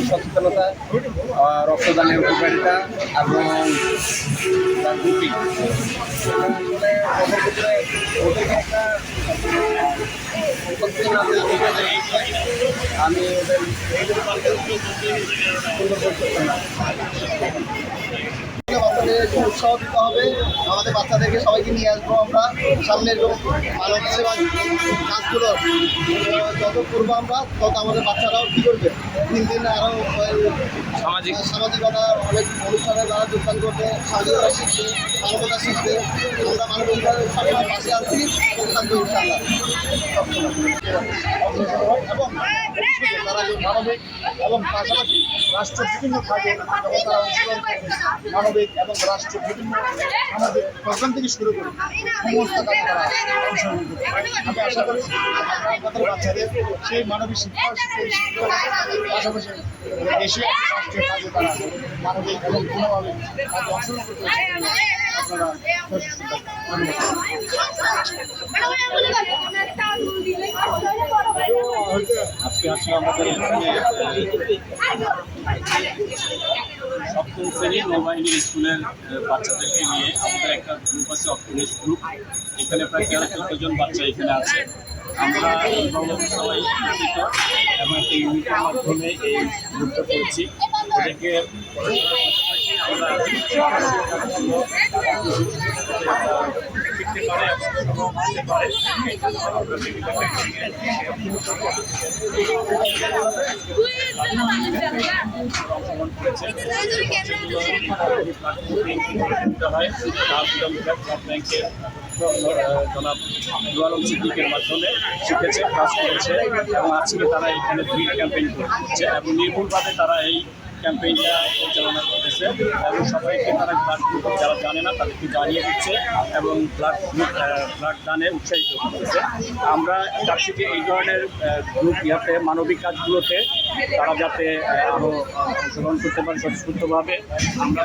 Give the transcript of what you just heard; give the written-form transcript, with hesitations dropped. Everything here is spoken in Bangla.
সচেতনতা, রক্তদানের উপকারিতা এবং তার ঝুঁকি আসলে ওদের ভিতরে ওদেরকে একটা আমি ওদের সুন্দর করতে বাচ্চাদেরকে উৎসাহ দিতে হবে। আমাদের বাচ্চাদেরকে সবাইকে নিয়ে আসবো আমরা সামনের মানব সেবা কাজগুলো যত করবো আমরা তত আমাদের বাচ্চারাও কী করবে দিন দিন আরও সামাজিকতা অনেক অনুষ্ঠানে যারা যোগদান করবে সামাজিকতা শিখবে মানবতা শিখবে। আমরা মানবিকতার সবসময় পাশে আছি এবং থাকবো ইনশাআল্লাহ এবং তারা মানবিক এবং পাশাপাশি রাষ্ট্র বিভিন্ন কাজে তারা অংশগ্রহণ করবে। মানবিক এবং রাষ্ট্র বিভিন্ন সামাজিক প্রোগ্রাম থেকে শুরু করে সমস্ত কাজে তারা অংশগ্রহণ করবে। আমি আশা করি আমাদের বাচ্চাদের সেই মানবিক শিক্ষা পাশাপাশি দেশীয় রাষ্ট্রের কাজে তারা মানবিক এবং কোনোভাবে কাজে অংশগ্রহণ করতে আপনারা আজকে আসলে আমাদের এখানে সপ্তম শ্রেণী নৌবাহিনী স্কুলের বাচ্চাদেরকে নিয়ে আমাদের একটা গ্রুপ আছে, অপটিমিস গ্রুপ। এখানে প্রায় 13-14 জন বাচ্চা এখানে আছে। আমরা সবাই শিক্ষিত এবং একটা ইউনিটের মাধ্যমে এই গ্রুপটা করেছি। ওদেরকে আমরা শিখতে পারে এবং আসতে পারে ব্যাংকের জনাব দুয়ারম সিদ্দিকের মাধ্যমে শিখেছে, কাজ করেছে এবং আজকে তারা এখানে ফ্রি ক্যাম্পেইন করছে এবং নির্ভুলভাবে তারা এই ক্যাম্পেইনটা পরিচালনা করতেছে এবং সবাইকে তারা ব্লাড গ্রুপ যারা জানে না তাদেরকে জানিয়ে দিচ্ছে এবং ব্লাড দানে উৎসাহিত করতেছে। আমরা চাচ্ছি যে এই ধরনের গ্রুপ মানবিক কাজগুলোতে তারা যাতে আরও অংশগ্রহণ করতে পারে স্বতঃস্ফূর্তভাবে। আমরা